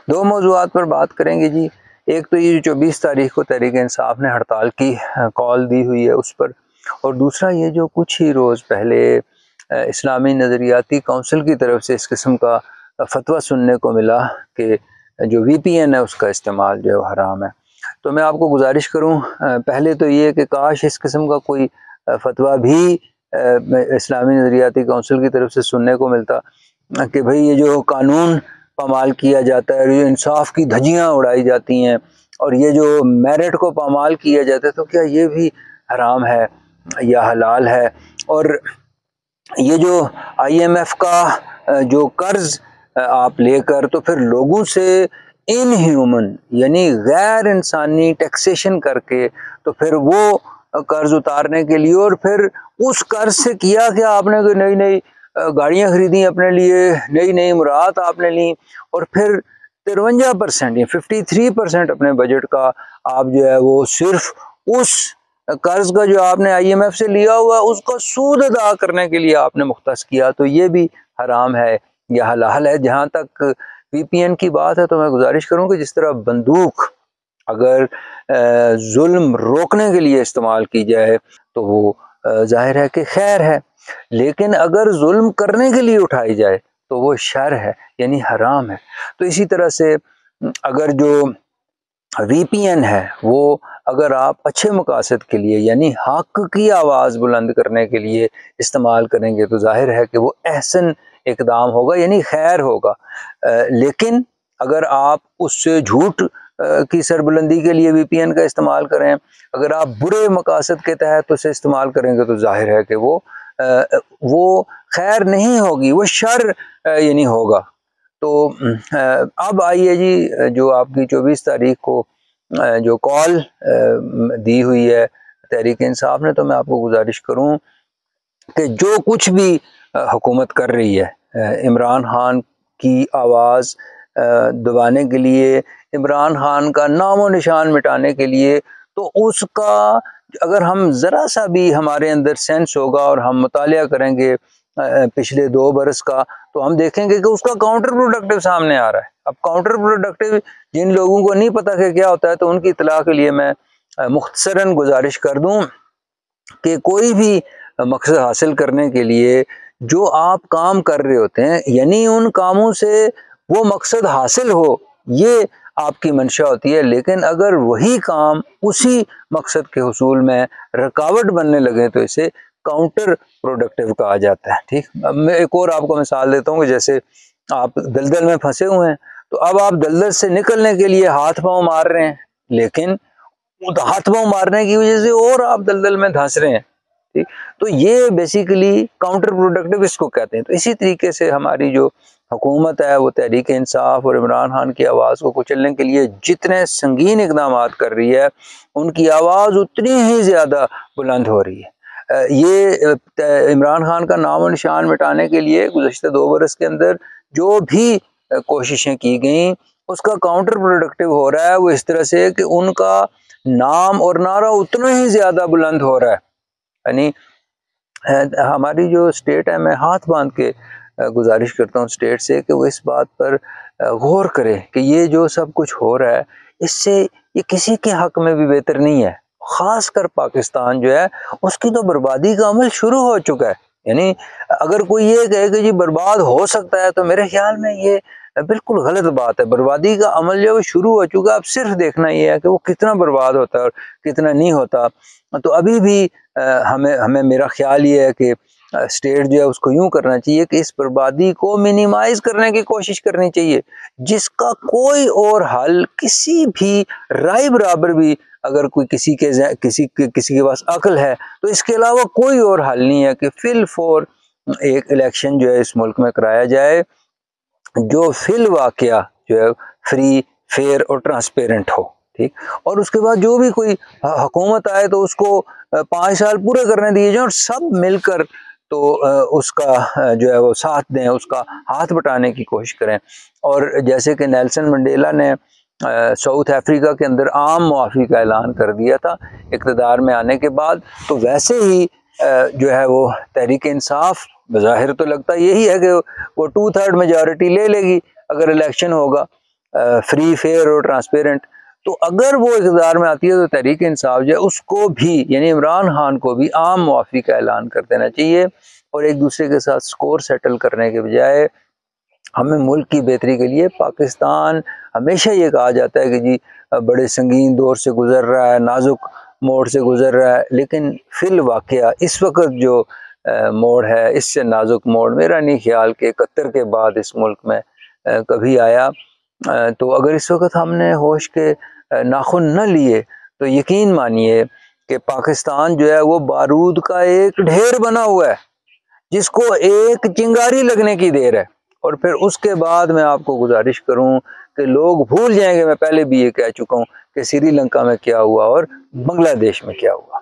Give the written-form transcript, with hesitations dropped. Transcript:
دو موضوعات پر بات کریں گے جی. ایک تو یہ 24 تاریخ کو تحریک انصاف نے ہڑتال کی کال دی ہوئی ہے اس پر، اور دوسرا یہ جو کچھ ہی روز پہلے اسلامی نظریاتی کونسل کی طرف سے اس قسم کا فتویٰ سننے کو ملا کہ جو وی پی این ہے اس کا استعمال جو ہے وہ حرام ہے. تو میں آپ کو گزارش کروں پہلے تو یہ کہ کاش اس قسم کا کوئی فتویٰ بھی اسلامی نظریاتی کونسل کی طرف سے سننے کو ملتا کہ بھئی یہ جو قانون پامال کیا جاتا ہے، یہ انصاف کی دھجیاں اڑائی جاتی ہیں اور یہ جو میرٹ کو پامال کیا جاتا ہے، تو کیا یہ بھی حرام ہے یا حلال ہے. اور یہ جو آئی ایم ایف کا جو قرض آپ لے کر تو پھر لوگوں سے ان ہیومن یعنی غیر انسانی ٹیکسیشن کر کے تو پھر وہ قرض اتارنے کے لیے، اور پھر اس قرض سے کیا کہ آپ نے نئی نئی گاڑیاں خریدیں اپنے لیے، نئی نئی مراعات آپ نے لیں، اور پھر 53% یا 53% اپنے بجٹ کا آپ جو ہے وہ صرف اس قرض کا جو آپ نے آئی ایم ایف سے لیا ہوا اس کا سود ادا کرنے کے لیے آپ نے مختص کیا. تو یہ بھی حرام ہے یا حلال ہے. جہاں تک وی پی این کی بات ہے تو میں گزارش کروں کہ جس طرح بندوق اگر ظلم روکنے کے لیے استعمال کی جائے تو وہ ظاہر ہے کہ خیر ہے، لیکن اگر ظلم کرنے کے لیے اٹھائی جائے تو وہ شر ہے یعنی حرام ہے. تو اسی طرح سے اگر جو وی پی این ہے وہ اگر آپ اچھے مقاصد کے لیے یعنی حق کی آواز بلند کرنے کے لیے استعمال کریں گے تو ظاہر ہے کہ وہ احسن اقدام ہوگا یعنی خیر ہوگا. لیکن اگر آپ اس سے جھوٹ کی سربلندی کے لیے وی پی این کا استعمال کریں، اگر آپ برے مقاصد کے تحت اسے استعمال کریں گے تو ظاہر ہے کہ وہ خیر نہیں ہوگی، وہ شر یعنی ہوگا. تو اب آئیے جی جو آپ کی 24 تاریخ کو جو کال دی ہوئی ہے تحریک انصاف نے، تو میں آپ کو گزارش کروں کہ جو کچھ بھی حکومت کر رہی ہے عمران خان کی آواز دبانے کے لیے، عمران خان کا نام و نشان مٹانے کے لیے، تو اس کا اگر ہم ذرا سا بھی ہمارے اندر سینس ہوگا اور ہم مطالعہ کریں گے پچھلے 2 برس کا، تو ہم دیکھیں گے کہ اس کا کاؤنٹر پروڈکٹیو سامنے آ رہا ہے. اب کاؤنٹر پروڈکٹیو جن لوگوں کو نہیں پتا کہ کیا ہوتا ہے تو ان کی اطلاع کے لیے میں مختصراً گزارش کر دوں کہ کوئی بھی مقصد حاصل کرنے کے لیے جو آپ کام کر رہے ہوتے ہیں یعنی ان کاموں سے وہ مقصد حاصل ہو یہ آپ کی منشا ہوتی ہے، لیکن اگر وہی کام اسی مقصد کے حصول میں رکاوٹ بننے لگے تو اسے کاؤنٹر پروڈکٹیو کہا جاتا ہے. ٹھیک، میں ایک اور آپ کو مثال دیتا ہوں کہ جیسے آپ دلدل میں پھنسے ہوئے ہیں تو اب آپ دلدل سے نکلنے کے لیے ہاتھ پاؤں مار رہے ہیں، لیکن ہاتھ پاؤں مارنے کی وجہ سے اور آپ دلدل میں دھنس رہے ہیں. ٹھیک، تو یہ بیسیکلی کاؤنٹر پروڈکٹیو اس کو کہتے ہیں. تو اسی طریقے سے ہماری جو حکومت ہے وہ تحریک انصاف اور عمران خان کی آواز کو کچلنے کے لیے جتنے سنگین اقدامات کر رہی ہے ان کی آواز اتنی ہی زیادہ بلند ہو رہی ہے. یہ عمران خان کا نام و نشان مٹانے کے لیے گزشتہ 2 برس کے اندر جو بھی کوششیں کی گئیں اس کا کاؤنٹر پروڈکٹیو ہو رہا ہے وہ اس طرح سے کہ ان کا نام اور نعرہ اتنا ہی زیادہ بلند ہو رہا ہے. یعنی ہماری جو اسٹیٹ ہے، میں ہاتھ باندھ کے گزارش کرتا ہوں اسٹیٹ سے کہ وہ اس بات پر غور کرے کہ یہ جو سب کچھ ہو رہا ہے اس سے یہ کسی کے حق میں بھی بہتر نہیں ہے. خاص کر پاکستان جو ہے اس کی تو بربادی کا عمل شروع ہو چکا ہے. یعنی اگر کوئی یہ کہے کہ جی برباد ہو سکتا ہے تو میرے خیال میں یہ بالکل غلط بات ہے. بربادی کا عمل جو ہے وہ شروع ہو چکا ہے، اب صرف دیکھنا یہ ہے کہ وہ کتنا برباد ہوتا ہے اور کتنا نہیں ہوتا. تو ابھی بھی ہمیں میرا خیال یہ ہے کہ اسٹیٹ جو ہے اس کو یوں کرنا چاہیے کہ اس بربادی کو منیمائز کرنے کی کوشش کرنی چاہیے، جس کا کوئی اور حل کسی بھی رائے برابر بھی اگر کوئی کسی کے پاس عقل ہے تو اس کے علاوہ کوئی اور حل نہیں ہے کہ فی الفور ایک الیکشن جو ہے اس ملک میں کرایا جائے جو فی الواقعہ جو ہے فری، فیئر اور ٹرانسپیرنٹ ہو. ٹھیک، اور اس کے بعد جو بھی کوئی حکومت آئے تو اس کو 5 سال پورے کرنے دیے جائیں اور سب مل کر تو اس کا جو ہے وہ ساتھ دیں، اس کا ہاتھ بٹانے کی کوشش کریں. اور جیسے کہ نیلسن منڈیلا نے ساؤتھ افریقہ کے اندر عام معافی کا اعلان کر دیا تھا اقتدار میں آنے کے بعد، تو ویسے ہی جو ہے وہ تحریک انصاف بظاہر تو لگتا یہی ہے کہ وہ 2/3 میجورٹی لے لے گی اگر الیکشن ہوگا، فری فیئر اور ٹرانسپیرنٹ، تو اگر وہ اقتدار میں آتی ہے تو تحریک انصاف جو ہے اس کو بھی، یعنی عمران خان کو بھی عام معافی کا اعلان کر دینا چاہیے، اور ایک دوسرے کے ساتھ سکور سیٹل کرنے کے بجائے ہمیں ملک کی بہتری کے لیے، پاکستان ہمیشہ یہ کہا جاتا ہے کہ جی بڑے سنگین دور سے گزر رہا ہے، نازک موڑ سے گزر رہا ہے، لیکن فی الواقعہ اس وقت جو موڑ ہے اس سے نازک موڑ میرا نہیں خیال کہ 71 کے بعد اس ملک میں کبھی آیا۔ تو اگر اس وقت ہم نے ہوش کے ناخن نہ لیے تو یقین مانیے کہ پاکستان جو ہے وہ بارود کا ایک ڈھیر بنا ہوا ہے جس کو ایک چنگاری لگنے کی دیر ہے، اور پھر اس کے بعد میں آپ کو گزارش کروں کہ لوگ بھول جائیں گے، میں پہلے بھی یہ کہہ چکا ہوں کہ سری لنکا میں کیا ہوا اور بنگلہ دیش میں کیا ہوا۔